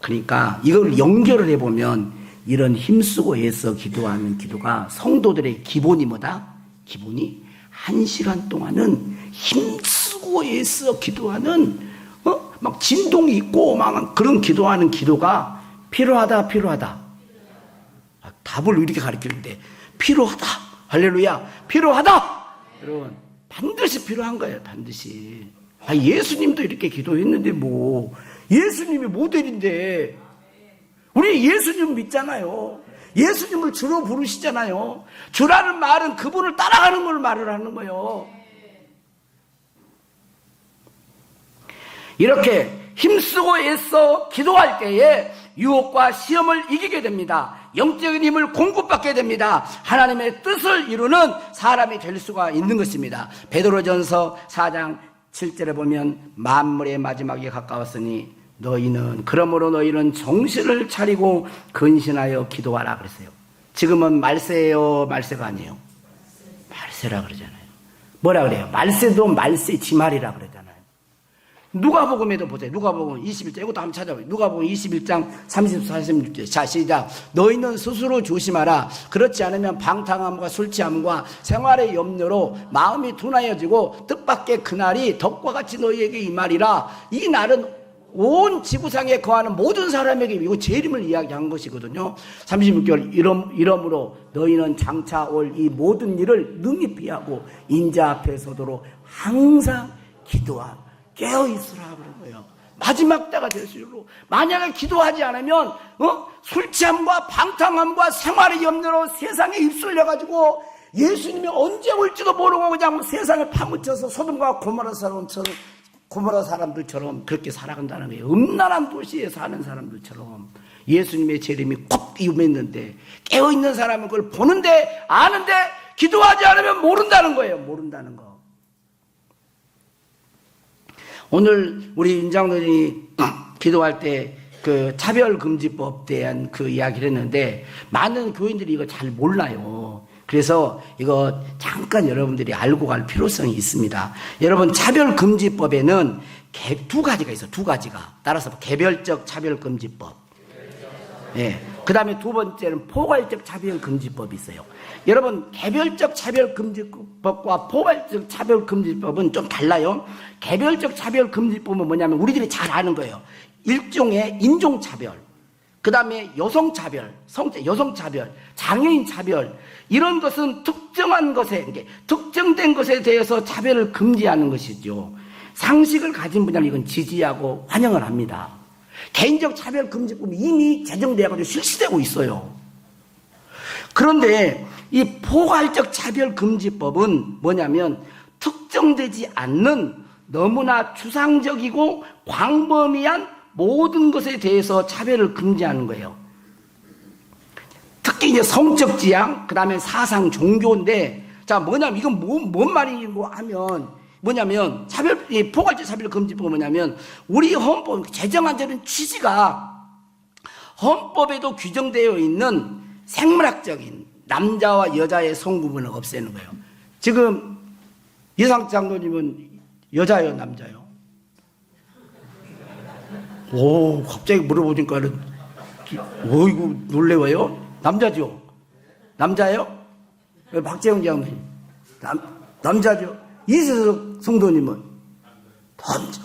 그러니까 이걸 연결을 해보면 이런 힘쓰고 애써 기도하는 기도가 성도들의 기본이 뭐다? 기본이 1시간 동안은 힘쓰고 애써 기도하는 막 진동이 있고 막 그런 기도하는 기도가 필요하다. 답을 이렇게 가르치는데 필요하다. 할렐루야. 필요하다. 여러분 반드시 필요한 거예요. 반드시. 예수님도 이렇게 기도했는데 뭐 예수님이 모델인데 우리 예수님 믿잖아요. 예수님을 주로 부르시잖아요. 주라는 말은 그분을 따라가는 걸 말을 하는 거예요. 이렇게 힘쓰고 애써 기도할 때에 유혹과 시험을 이기게 됩니다. 영적인 힘을 공급받게 됩니다. 하나님의 뜻을 이루는 사람이 될 수가 있는 것입니다. 베드로전서 4장 7절에 보면 만물의 마지막이 가까웠으니 그러므로 너희는 정신을 차리고 근신하여 기도하라 그랬어요. 지금은 말세예요, 말세가 아니에요? 말세라 그러잖아요. 뭐라 그래요? 말세도 말세 지말이라 그러잖아요. 누가복음에도 보세요. 누가복음 21장 이것도 한번 찾아봐요. 누가복음 21장 34, 36절. 자, 시작. 너희는 스스로 조심하라. 그렇지 않으면 방탕함과 술 취함과 생활의 염려로 마음이 둔하여지고 뜻밖의 그날이 덕과 같이 너희에게 임하리라. 이 날은 온 지구상에 거하는 모든 사람에게 이거 재림을 이야기한 것이거든요. 36절 이러므로 너희는 장차 올 이 모든 일을 능히 피하고 인자 앞에 서도록 항상 기도하라. 깨어있으라 그런 거예요. 마지막 때가 될 수 있도록. 만약에 기도하지 않으면 술 취함과 방탕함과 생활의 염려로 세상에 휩쓸려가지고 예수님이 언제 올지도 모르고 그냥 세상에 파묻혀서 소돔과 고모라 사람들처럼 그렇게 살아간다는 거예요. 음란한 도시에 사는 사람들처럼 예수님의 재림이 꼭 임했는데 깨어있는 사람은 그걸 보는데 아는데 기도하지 않으면 모른다는 거예요. 모른다는 거. 오늘 우리 윤장로님이 기도할 때 그 차별금지법 대한 그 이야기를 했는데 많은 교인들이 이거 잘 몰라요. 그래서 이거 잠깐 여러분들이 알고 갈 필요성이 있습니다. 여러분, 차별금지법에는 두 가지가 있어요. 두 가지가. 따라서 개별적 차별금지법. 예. 그 다음에 두 번째는 포괄적 차별금지법이 있어요. 여러분, 개별적 차별금지법과 포괄적 차별금지법은 좀 달라요. 개별적 차별금지법은 뭐냐면 우리들이 잘 아는 거예요. 일종의 인종차별, 그 다음에 여성차별, 여성차별, 장애인차별, 이런 것은 특정한 것에, 특정된 것에 대해서 차별을 금지하는 것이죠. 상식을 가진 분야는 이건 지지하고 환영을 합니다. 개인적 차별금지법이 이미 제정되어가지고 실시되고 있어요. 그런데 이 포괄적 차별금지법은 뭐냐면 특정되지 않는 너무나 추상적이고 광범위한 모든 것에 대해서 차별을 금지하는 거예요. 특히 이제 성적 지향, 그 다음에 사상, 종교인데, 자, 뭐냐면, 이건 뭔 말이고 하면, 뭐냐면, 포괄적 차별금지법은 뭐냐면, 우리 헌법, 제정한 데는 취지가 헌법에도 규정되어 있는 생물학적인 남자와 여자의 성구분을 없애는 거예요. 지금 이상 장로님은 여자예요, 남자예요? 오, 갑자기 물어보니까는, 이거 놀래워요? 남자죠? 남자예요? 박재영 장로님. 남자죠? 이세석 성도님은? 남자.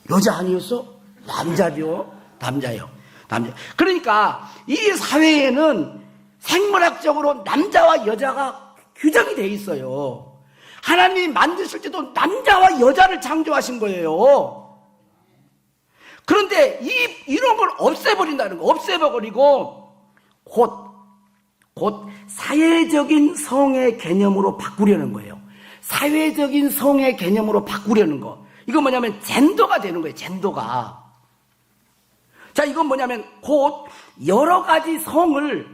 여자 아니었어? 남자죠? 남자요. 남자. 그러니까 이 사회에는 생물학적으로 남자와 여자가 규정이 돼 있어요. 하나님이 만드실 때도 남자와 여자를 창조하신 거예요. 그런데 이런 걸 없애버린다는 거. 없애버리고 곧 사회적인 성의 개념으로 바꾸려는 거예요. 사회적인 성의 개념으로 바꾸려는 거. 이건 뭐냐면 젠더가 되는 거예요. 젠더가. 자, 이건 뭐냐면 곧 여러 가지 성을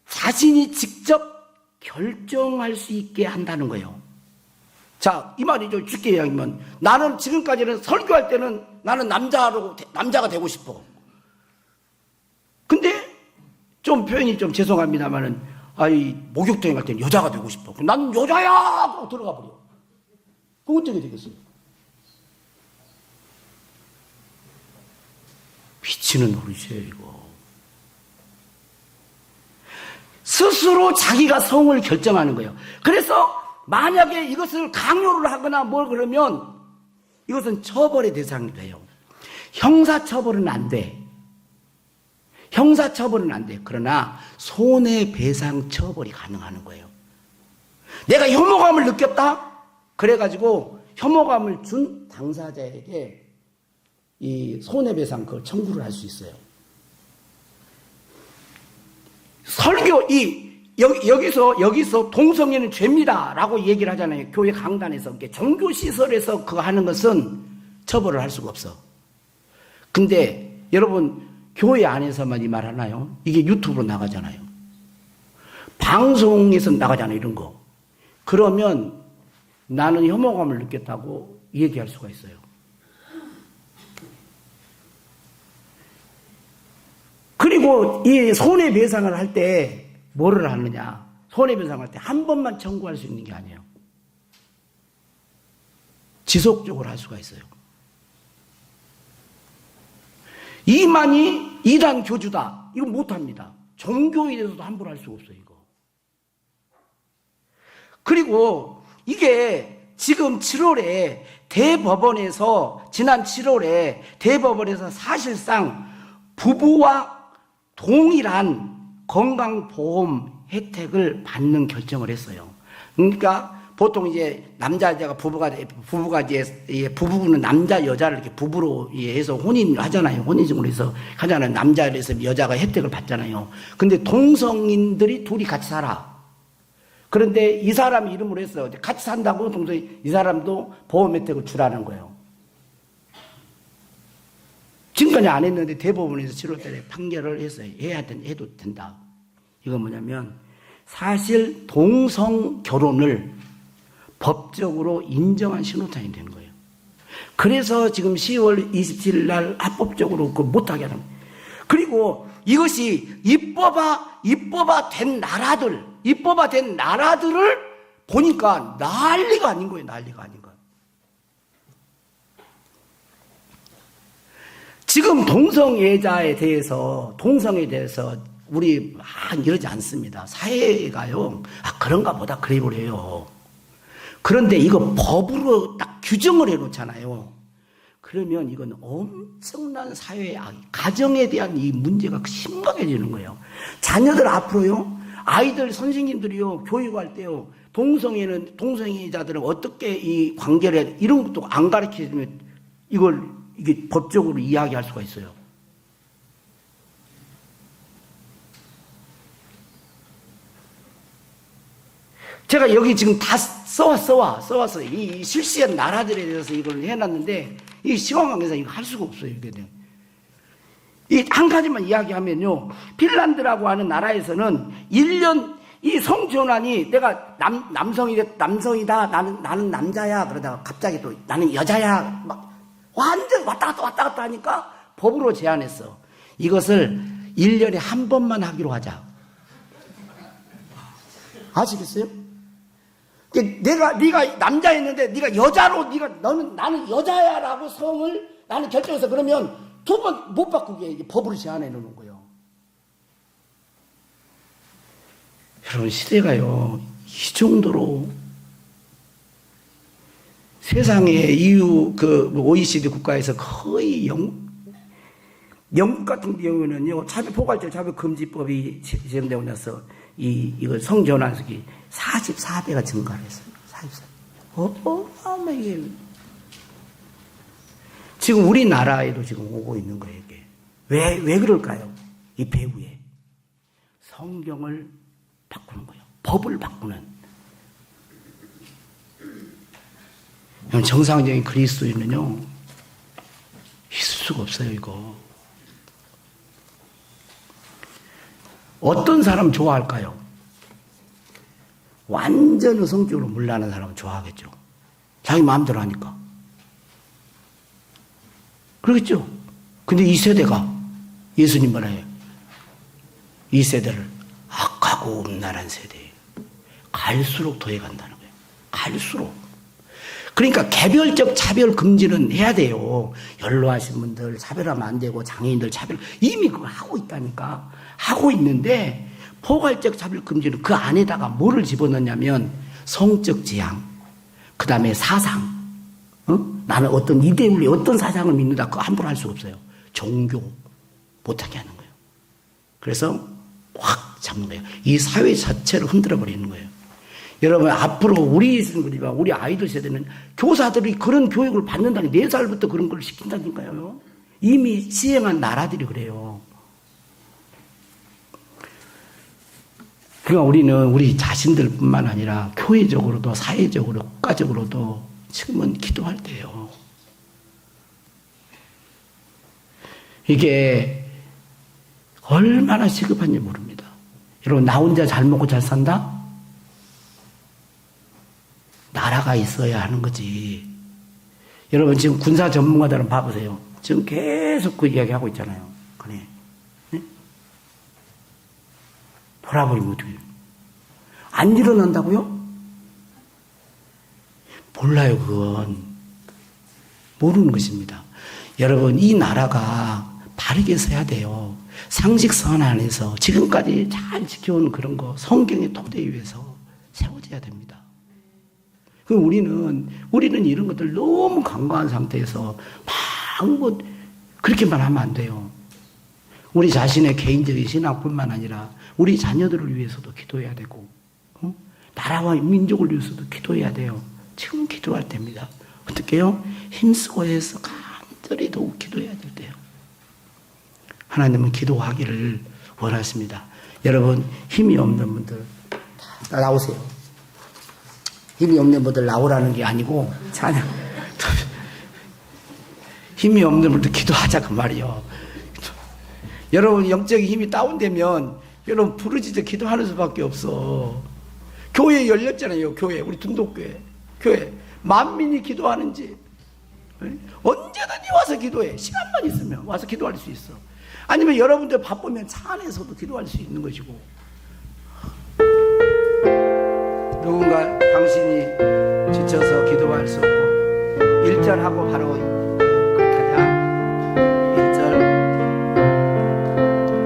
자신이 직접 결정할 수 있게 한다는 거예요. 자, 이 말이죠. 쉽게 이야기하면 나는 지금까지는 설교할 때는 나는 남자가 되고 싶어. 근데 좀 표현이 좀 죄송합니다만은 목욕탕에 갈 때는 여자가 되고 싶어. 나는 여자야! 하고 들어가 버려. 그건 어떻게 되겠어요? 미치는 노릇이에요, 이거. 스스로 자기가 성을 결정하는 거예요. 그래서 만약에 이것을 강요를 하거나 뭘 그러면 이것은 처벌의 대상이 돼요. 형사처벌은 안 돼. 형사처벌은 안 돼. 그러나 손해배상 처벌이 가능한 거예요. 내가 혐오감을 느꼈다? 그래가지고 혐오감을 준 당사자에게 이 손해배상 그 청구를 할 수 있어요. 여기서 동성애는 죄입니다라고 얘기를 하잖아요. 교회 강단에서. 종교시설에서 그거 하는 것은 처벌을 할 수가 없어. 근데 여러분, 교회 안에서만 이 말 하나요? 이게 유튜브로 나가잖아요. 방송에서 나가잖아요, 이런 거. 그러면 나는 혐오감을 느꼈다고 얘기할 수가 있어요. 그리고 이 손해배상을 할 때 뭐를 하느냐? 손해배상할 때 한 번만 청구할 수 있는 게 아니에요. 지속적으로 할 수가 있어요. 이만희 이단 교주다. 이거 못합니다. 종교에 대해서도 함부로 할 수가 없어요, 이거. 그리고 이게 지금 7월에 지난 7월에 대법원에서 사실상 부부와 동일한 건강보험 혜택을 받는 결정을 했어요. 그러니까 보통 이제 남자가 부부는 남자 여자를 이렇게 부부로 해서 혼인을 하잖아요. 혼인증으로 해서 하잖아요. 남자를 해서 여자가 혜택을 받잖아요. 근데 동성인들이 둘이 같이 살아. 그런데 이 사람 이름으로 했어. 같이 산다고 이 사람도 보험 혜택을 주라는 거예요. 지금까지 안 했는데 대법원에서 7월달에 판결을 해서 해도 된다. 이건 뭐냐면 사실 동성 결혼을 법적으로 인정한 신호탄이 되는 거예요. 그래서 지금 10월 27일 날 합법적으로 못하게 하는 거예요. 그리고 이것이 입법화된 나라들을 보니까 난리가 아닌 거예요. 난리가 아닌 거예요. 지금 동성애에 대해서 우리 이러지 않습니다. 사회가요, 그런가 보다 그래 버려요. 그런데 이거 법으로 딱 규정을 해놓잖아요. 그러면 이건 엄청난 사회의 가정에 대한 이 문제가 심각해지는 거예요. 자녀들 앞으로요, 아이들 선생님들이요, 교육할 때요, 동성애자들은 어떻게 이 관계를 해야 돼, 이런 것도 안 가르치면 이게 법적으로 이야기할 수가 있어요. 제가 여기 지금 다 써왔어. 이 실시한 나라들에 대해서 이걸 해놨는데, 이 시간 관계상 이거 할 수가 없어요. 이게. 이 한 가지만 이야기하면요. 핀란드라고 하는 나라에서는 1년 이 성전환이 내가 남성이다. 나는 남자야. 그러다가 갑자기 또 나는 여자야. 막 완전 왔다 갔다 하니까 법으로 제한했어. 이것을 1년에 한 번만 하기로 하자. 아시겠어요? 네가 남자였는데 네가 여자로 나는 여자야라고 성을 나는 결정해서 그러면 2번 못 바꾸게 법으로 제한해 놓는 거예요. 여러분, 시대가요, 이 정도로 세상에 OECD 국가에서 거의 영국 같은 경우는요, 포괄적 차별금지법이 제정되고 나서 이거 성전환석이 44배가 증가를 했어요. 44배. 이게 지금 우리나라에도 지금 오고 있는 거예요, 이게. 왜 그럴까요? 이 배후에 성경을 바꾸는 거예요. 법을 바꾸는. 정상적인 그리스도인은요, 있을 수가 없어요, 이거. 어떤 사람 좋아할까요? 완전 의성적으로 물러나는 사람은 좋아하겠죠. 자기 마음대로 하니까. 그러겠죠. 근데 이 세대가 예수님 뭐라 해요? 이 세대를 악하고 음란한 세대예요. 갈수록 더해간다는 거예요. 갈수록. 그러니까 개별적 차별 금지는 해야 돼요. 연로하신 분들 차별하면 안 되고, 장애인들 차별, 이미 그걸 하고 있다니까. 하고 있는데, 포괄적 차별 금지는 그 안에다가 뭐를 집어넣냐면 성적 지향, 그 다음에 사상, 나는 어떤 이데올리, 어떤 사상을 믿는다, 그거 함부로 할 수가 없어요. 종교 못하게 하는 거예요. 그래서 확 잡는 거예요. 이 사회 자체를 흔들어 버리는 거예요. 여러분, 앞으로 우리 아이들 세대는 교사들이 그런 교육을 받는다니, 4살부터 그런 걸 시킨다니까요. 이미 시행한 나라들이 그래요. 그러니까 우리는 우리 자신들뿐만 아니라 교회적으로도 사회적으로 국가적으로도 지금은 기도할 때요. 이게 얼마나 시급한지 모릅니다. 여러분, 나 혼자 잘 먹고 잘 산다? 나라가 있어야 하는 거지. 여러분, 지금 군사 전문가들은 봐보세요. 지금 계속 그 이야기 하고 있잖아요. 그래. 네? 돌아버리면 어떻게 해요? 안 일어난다고요? 몰라요, 그건. 모르는 것입니다. 여러분, 이 나라가 바르게 서야 돼요. 상식선 안에서 지금까지 잘 지켜온 그런 거, 성경의 토대 위에서 세워져야 됩니다. 우리는 이런 것들 너무 간과한 상태에서 그렇게만 하면 안 돼요. 우리 자신의 개인적인 신앙뿐만 아니라 우리 자녀들을 위해서도 기도해야 되고, 나라와 민족을 위해서도 기도해야 돼요. 지금 기도할 때입니다. 어떻게요? 힘쓰고 해서 간절히 더욱 기도해야 될 때요. 하나님은 기도하기를 원하십니다. 여러분, 힘이 없는 분들 다 나오세요. 힘이 없는 분들 나오라는 게 아니고, 찬양. 힘이 없는 분들 기도하자, 그 말이요. 여러분, 영적인 힘이 다운되면 여러분 부르짖어 기도하는 수밖에 없어. 교회 열렸잖아요. 교회, 우리 둔독교회. 교회 만민이 기도하는 집. 언제든지 와서 기도해. 시간만 있으면 와서 기도할 수 있어. 아니면 여러분들 바쁘면 차 안에서도 기도할 수 있는 것이고. 누군가 당신이 지쳐서 기도할 수 없고 1절하고 바로 그렇게 하자. 1절.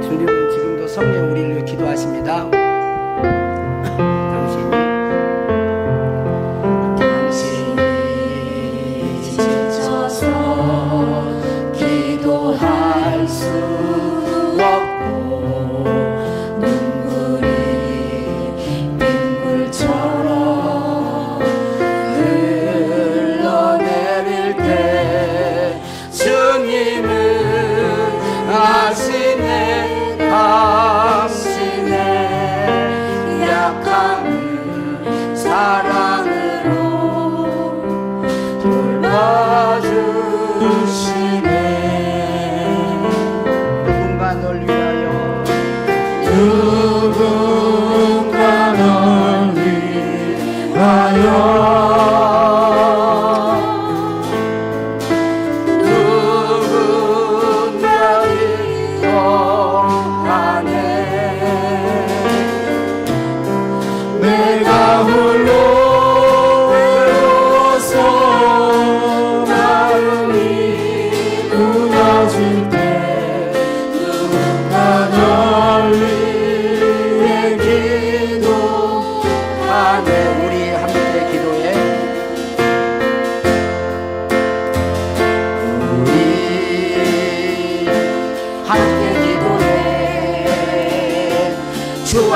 주님은 지금도 성령 우리를 위해 기도하십니다.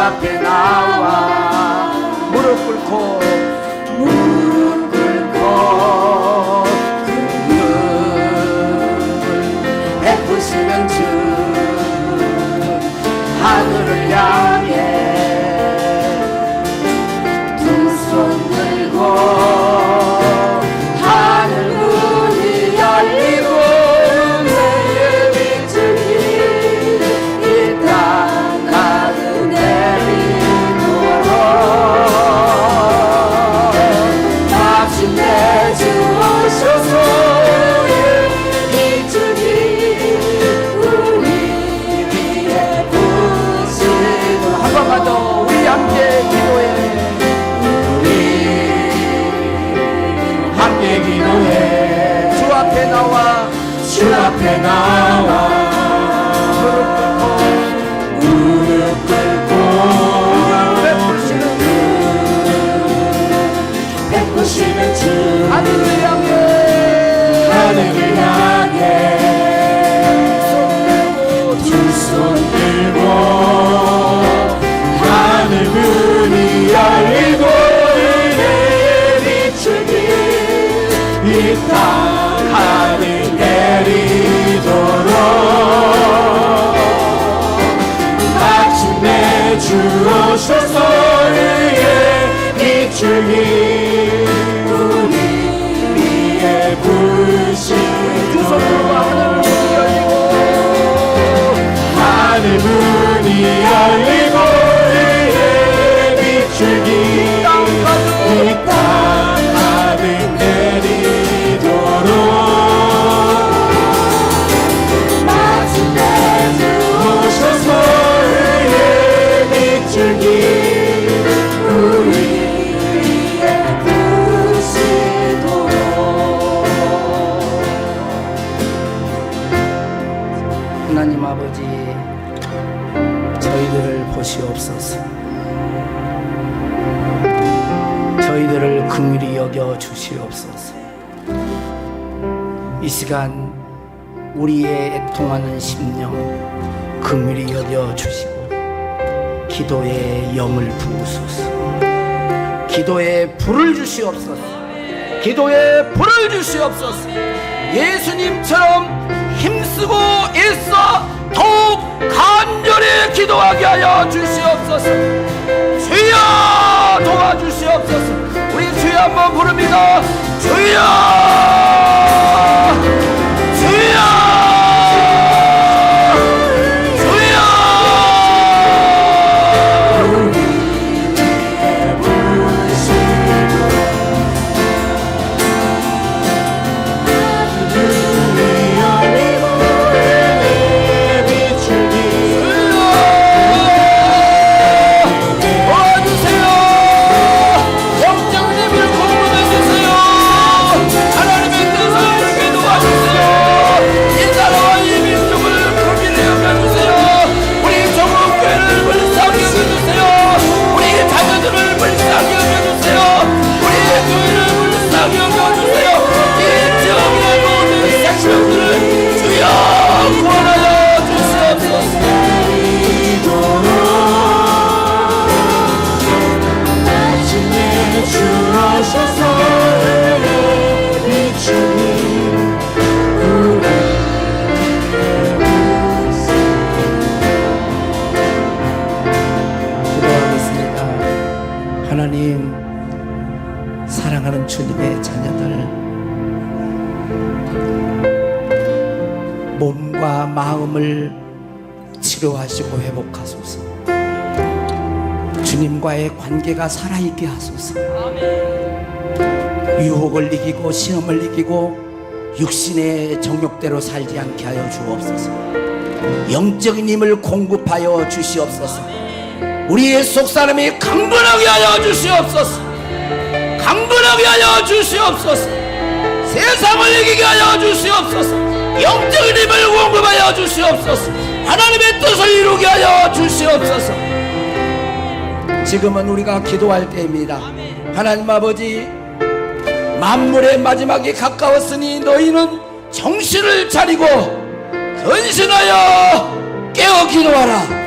앞에 나와 무릎 꿇고 그 베푸시는 주 하늘을 향해 두 손 들고 하늘 문이 열리고 내게 비추니 이 땅 가득 내리도록 마침내 주 오셔서 비추니 우리 위에 부시는 한 번만 더 우리 함께 기도해. 함께 기도해. 주 앞에 나와 주 앞에 나와 무릎 꿇고 베푸시는 주 하늘을 향해 두 손 들고 하늘 문이 열리고 이 땅 하늘 내리도록 마침내 주 오셔서 의에 비추니 우리 위에 부시도록 하늘 문이 열리고 의에 비추니 이 땅 하늘 내리도록 마침내 주 오셔서 의에 비추니 우리 위에 부시도록. 하나님 아버지, 저희들을 보시옵소서. 저희들을 긍휼히 여겨 주시옵소서. 이 시간 우리의 애통하는 심령 긍휼히 여겨 주시고 기도의 영을 부으소서. 기도에 불을 주시옵소서. 기도에 불을 주시옵소서. 예수님처럼 힘쓰고 애써 더욱 간절히 기도하게 하여 주시옵소서. 주여 도와주시옵소서. 우리 주여 한번 부릅니다. 주여 주여 주여 하나님, 사랑하는 주님의 자녀들, 몸과 마음을 치료하시고 회복하소서. 주님과의 관계가 살아있게 하소서. 유혹을 이기고 시험을 이기고 육신의 정욕대로 살지 않게 하여 주옵소서. 영적인 힘을 공급하여 주시옵소서. 우리의 속사람이 강건하게 하여 주시옵소서. 강건하게 하여 주시옵소서. 세상을 이기게 하여 주시옵소서. 영적인 힘을 공급하여 주시옵소서. 하나님의 뜻을 이루게 하여 주시옵소서. 지금은 우리가 기도할 때입니다. 하나님 아버지, 만물의 마지막이 가까웠으니 너희는 정신을 차리고 근신하여 깨어 기도하라.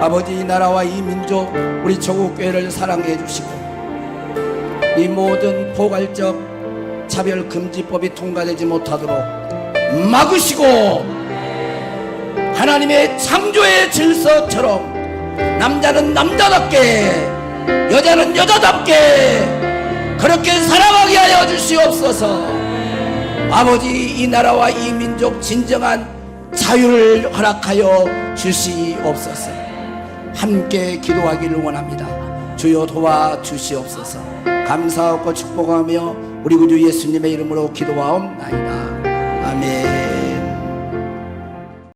아버지, 이 나라와 이 민족, 우리 조국교회를 사랑해 주시고 이 모든 포괄적 차별금지법이 통과되지 못하도록 막으시고, 하나님의 창조의 질서처럼 남자는 남자답게 여자는 여자답게 그렇게 살아가게 하여 주시옵소서. 아버지, 이 나라와 이 민족 진정한 자유를 허락하여 주시옵소서. 함께 기도하기를 원합니다. 주여 도와주시옵소서. 감사하고 축복하며 우리 구주 예수님의 이름으로 기도하옵나이다. 아멘.